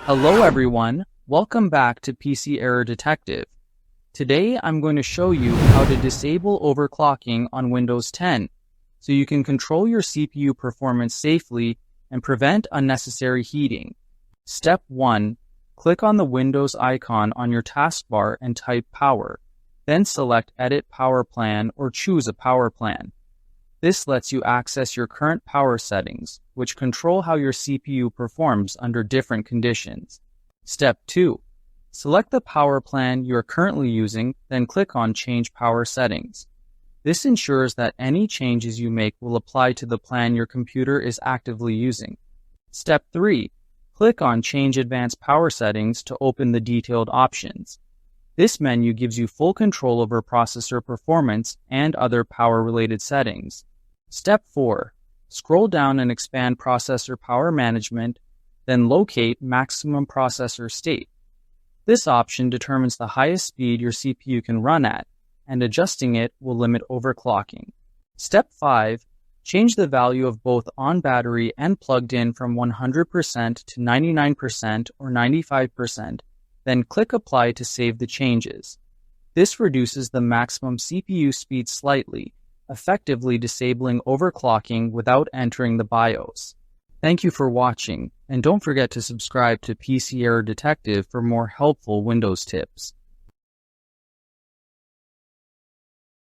Hello everyone, welcome back to PC Error Detective. Today I'm going to show you how to disable overclocking on Windows 10 so you can control your CPU performance safely and prevent unnecessary heating. Step 1. Click on the Windows icon on your taskbar and type Power. Then select Edit Power Plan or choose a power plan. This lets you access your current power settings, which control how your CPU performs under different conditions. Step 2. Select the power plan you are currently using, then click on Change Power Settings. This ensures that any changes you make will apply to the plan your computer is actively using. Step 3. Click on Change Advanced Power Settings to open the detailed options. This menu gives you full control over processor performance and other power-related settings. Step 4. Scroll down and expand Processor Power Management, then locate Maximum Processor State. This option determines the highest speed your CPU can run at, and adjusting it will limit overclocking. Step 5. Change the value of both on battery and plugged in from 100% to 99% or 95%, then click Apply to save the changes. This reduces the maximum CPU speed slightly, effectively disabling overclocking without entering the BIOS. Thank you for watching, and don't forget to subscribe to PC Error Detective for more helpful Windows tips.